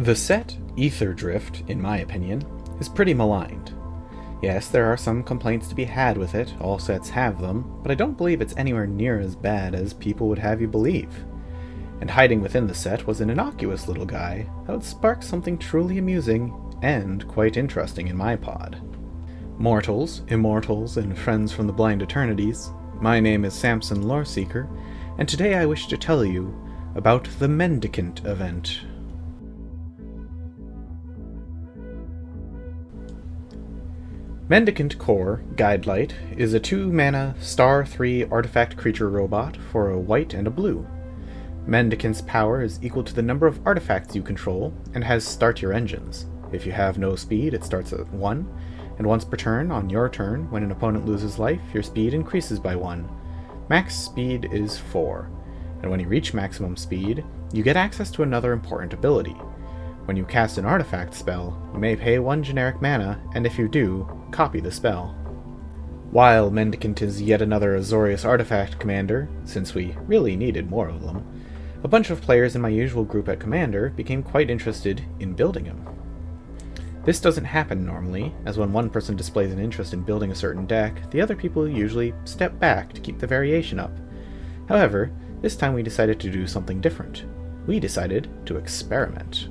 The set Aetherdrift, in my opinion, is pretty maligned. Yes, there are some complaints to be had with it, all sets have them, but I don't believe it's anywhere near as bad as people would have you believe. And hiding within the set was an innocuous little guy that would spark something truly amusing and quite interesting in my pod. Mortals, immortals, and friends from the blind eternities, my name is Samson Loreseeker, and today I wish to tell you about the Mendicant Event. Mendicant Core Guidelight is a 2-mana star 3 artifact creature robot for a white and a blue. Mendicant's power is equal to the number of artifacts you control and has start your engines. If you have no speed, it starts at 1, and once per turn, on your turn, when an opponent loses life, your speed increases by 1. Max speed is 4, and when you reach maximum speed, you get access to another important ability. When you cast an artifact spell, you may pay 1 generic mana, and if you do, copy the spell. While Mendicant is yet another Azorius artifact commander, since we really needed more of them, a bunch of players in my usual group at Commander became quite interested in building him. This doesn't happen normally, as when one person displays an interest in building a certain deck, the other people usually step back to keep the variation up. However, this time we decided to do something different. We decided to experiment.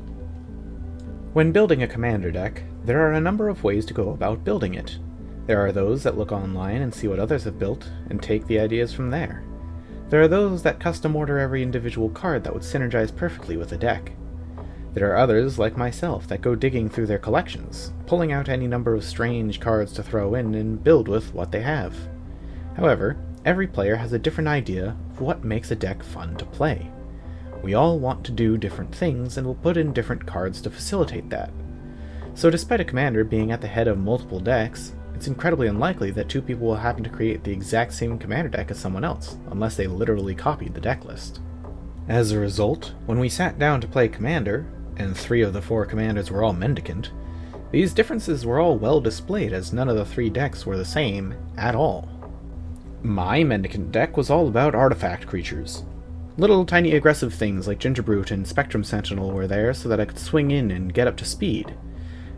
When building a Commander deck, there are a number of ways to go about building it. There are those that look online and see what others have built, and take the ideas from there. There are those that custom order every individual card that would synergize perfectly with a deck. There are others, like myself, that go digging through their collections, pulling out any number of strange cards to throw in and build with what they have. However, every player has a different idea of what makes a deck fun to play. We all want to do different things and will put in different cards to facilitate that. So despite a commander being at the head of multiple decks, it's incredibly unlikely that 2 people will happen to create the exact same commander deck as someone else, unless they literally copied the deck list. As a result, when we sat down to play Commander, and 3 of the 4 commanders were all Mendicant, these differences were all well displayed as none of the 3 decks were the same at all. My Mendicant deck was all about artifact creatures. Little tiny aggressive things like Gingerbrute and Spectrum Sentinel were there so that I could swing in and get up to speed.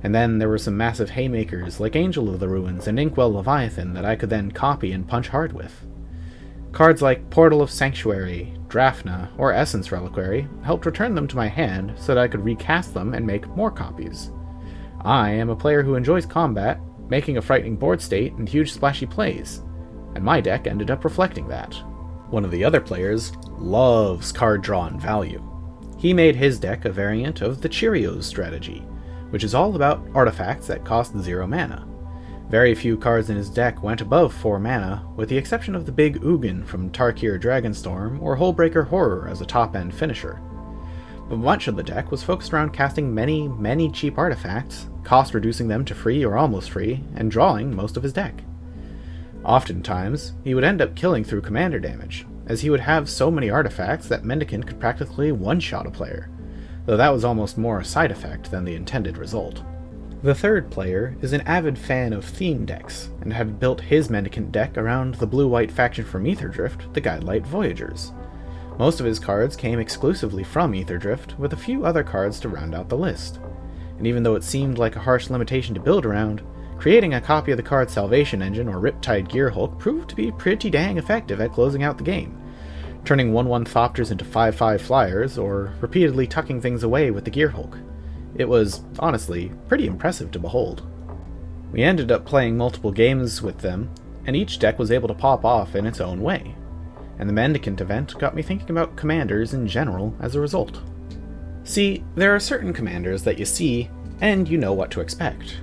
And then there were some massive haymakers like Angel of the Ruins and Inkwell Leviathan that I could then copy and punch hard with. Cards like Portal of Sanctuary, Drafna, or Essence Reliquary helped return them to my hand so that I could recast them and make more copies. I am a player who enjoys combat, making a frightening board state and huge splashy plays, and my deck ended up reflecting that. One of the other players loves card draw and value. He made his deck a variant of the Cheerios strategy, which is all about artifacts that cost 0 mana. Very few cards in his deck went above 4 mana, with the exception of the Big Ugin from Tarkir Dragonstorm or Hullbreaker Horror as a top-end finisher. But much of the deck was focused around casting many cheap artifacts, cost reducing them to free or almost free, and drawing most of his deck. Oftentimes, he would end up killing through commander damage, as he would have so many artifacts that Mendicant could practically one-shot a player, though that was almost more a side effect than the intended result. The third player is an avid fan of theme decks, and had built his Mendicant deck around the blue-white faction from Aetherdrift, the Guidelight Voyagers. Most of his cards came exclusively from Aetherdrift, with a few other cards to round out the list. And even though it seemed like a harsh limitation to build around, creating a copy of the card Salvation Engine or Riptide Gearhulk proved to be pretty dang effective at closing out the game, turning 1/1 Thopters into 5/5 flyers, or repeatedly tucking things away with the Gearhulk. It was, honestly, pretty impressive to behold. We ended up playing multiple games with them, and each deck was able to pop off in its own way, and the Mendicant event got me thinking about commanders in general as a result. See, there are certain commanders that you see, and you know what to expect.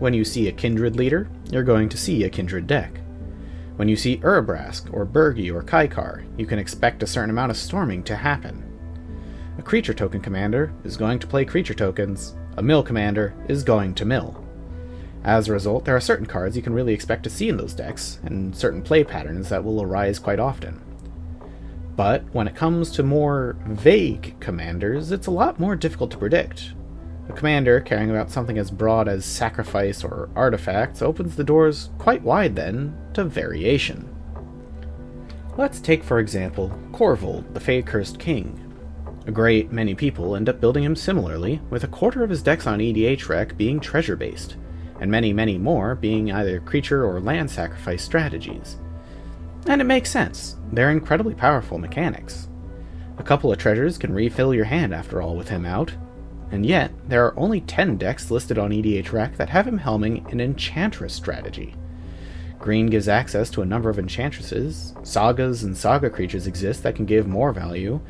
When you see a Kindred leader, you're going to see a Kindred deck. When you see Urabrask, or Burgi, or Kaikar, you can expect a certain amount of storming to happen. A creature token commander is going to play creature tokens, a mill commander is going to mill. As a result, there are certain cards you can really expect to see in those decks, and certain play patterns that will arise quite often. But when it comes to more vague commanders, it's a lot more difficult to predict. A commander caring about something as broad as sacrifice or artifacts opens the doors quite wide then to variation. Let's take for example Corvold, the Fey-Cursed King. A great many people end up building him similarly, with a quarter of his decks on EDHREC being treasure-based, and many more being either creature or land sacrifice strategies. And it makes sense. They're incredibly powerful mechanics. A couple of treasures can refill your hand after all with him out, and yet there are only 10 decks listed on EDHREC that have him helming an Enchantress strategy. Green gives access to a number of enchantresses, sagas and saga creatures exist that can give more value,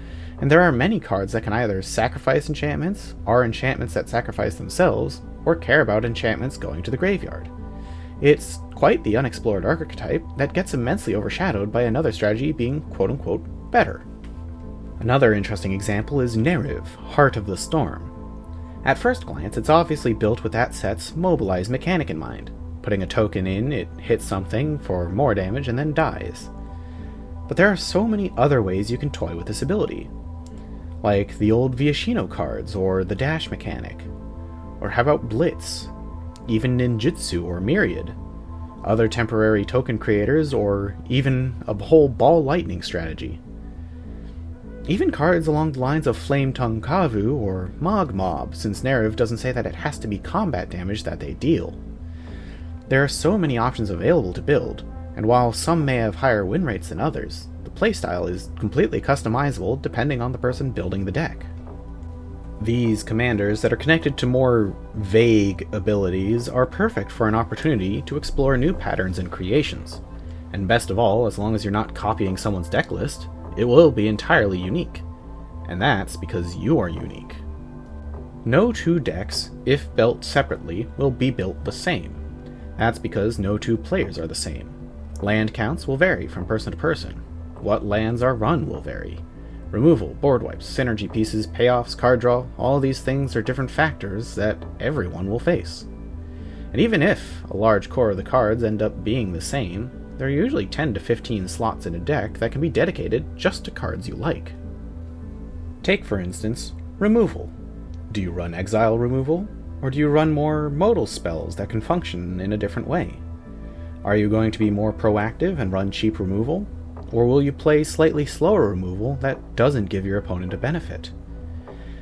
and there are many cards that can either sacrifice enchantments, are enchantments that sacrifice themselves, or care about enchantments going to the graveyard. It's quite the unexplored archetype that gets immensely overshadowed by another strategy being quote-unquote better. Another interesting example is Nerev, Heart of the Storm. At first glance, it's obviously built with that set's mobilize mechanic in mind. Putting a token in, it hits something for more damage and then dies. But there are so many other ways you can toy with this ability, like the old Viashino cards or the dash mechanic. Or how about Blitz, even Ninjutsu or Myriad, other temporary token creators, or even a whole ball lightning strategy. Even cards along the lines of Flame Tongue Kavu or Mog Mob, since Nerev doesn't say that it has to be combat damage that they deal. There are so many options available to build, and while some may have higher win rates than others, the playstyle is completely customizable depending on the person building the deck. These commanders that are connected to more vague abilities are perfect for an opportunity to explore new patterns and creations. And best of all, as long as you're not copying someone's deck list, it will be entirely unique. And that's because you are unique. No two decks, if built separately, will be built the same. That's because no two players are the same. Land counts will vary from person to person. What lands are run will vary. Removal, board wipes, synergy pieces, payoffs, card draw, all these things are different factors that everyone will face. And even if a large core of the cards end up being the same, there are usually 10 to 15 slots in a deck that can be dedicated just to cards you like. Take, for instance, removal. Do you run exile removal, or do you run more modal spells that can function in a different way? Are you going to be more proactive and run cheap removal? Or will you play slightly slower removal that doesn't give your opponent a benefit?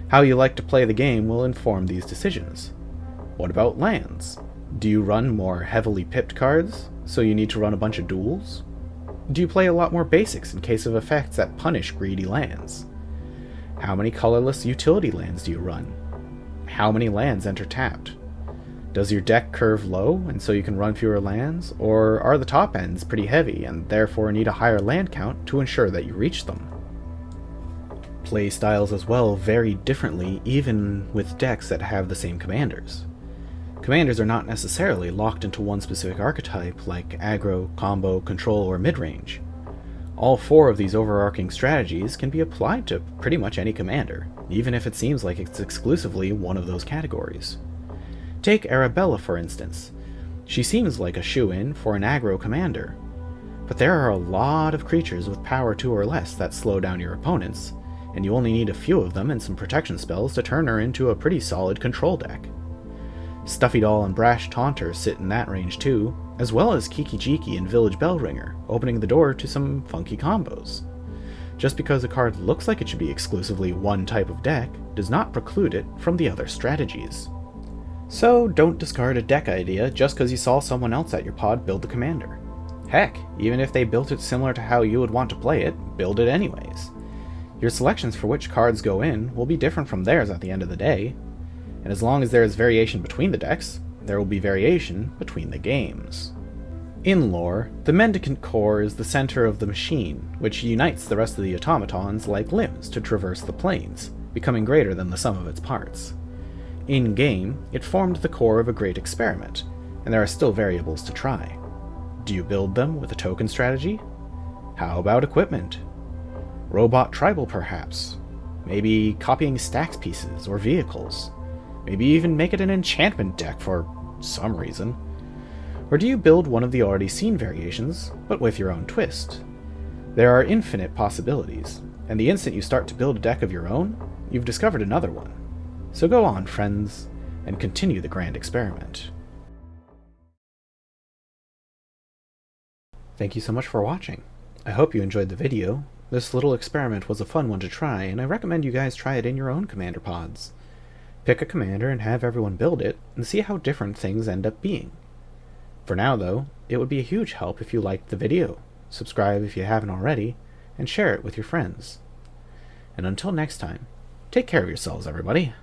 How you like to play the game will inform these decisions. What about lands? Do you run more heavily pipped cards, so you need to run a bunch of duels? Do you play a lot more basics in case of effects that punish greedy lands? How many colorless utility lands do you run? How many lands enter tapped? Does your deck curve low, and so you can run fewer lands, or are the top ends pretty heavy, and therefore need a higher land count to ensure that you reach them? Play styles as well vary differently even with decks that have the same commanders. Commanders are not necessarily locked into one specific archetype like aggro, combo, control, or midrange. All 4 of these overarching strategies can be applied to pretty much any commander, even if it seems like it's exclusively one of those categories. Take Arabella, for instance. She seems like a shoo-in for an aggro commander, but there are a lot of creatures with power 2 or less that slow down your opponents, and you only need a few of them and some protection spells to turn her into a pretty solid control deck. Stuffy Doll and Brash Taunter sit in that range too, as well as Kiki Jiki and Village Bellringer, opening the door to some funky combos. Just because a card looks like it should be exclusively one type of deck does not preclude it from the other strategies. So don't discard a deck idea just because you saw someone else at your pod build the commander. Heck, even if they built it similar to how you would want to play it, build it anyways. Your selections for which cards go in will be different from theirs at the end of the day, and as long as there is variation between the decks, there will be variation between the games. In lore, the Mendicant core is the center of the machine, which unites the rest of the automatons like limbs to traverse the planes, becoming greater than the sum of its parts. In-game, it formed the core of a great experiment, and there are still variables to try. Do you build them with a token strategy? How about equipment? Robot tribal, perhaps? Maybe copying stacks pieces or vehicles? Maybe even make it an enchantment deck for some reason? Or do you build one of the already seen variations, but with your own twist? There are infinite possibilities, and the instant you start to build a deck of your own, you've discovered another one. So go on, friends, and continue the grand experiment. Thank you so much for watching. I hope you enjoyed the video. This little experiment was a fun one to try, and I recommend you guys try it in your own commander pods. Pick a commander and have everyone build it, and see how different things end up being. For now, though, it would be a huge help if you liked the video, subscribe if you haven't already, and share it with your friends. And until next time, take care of yourselves, everybody.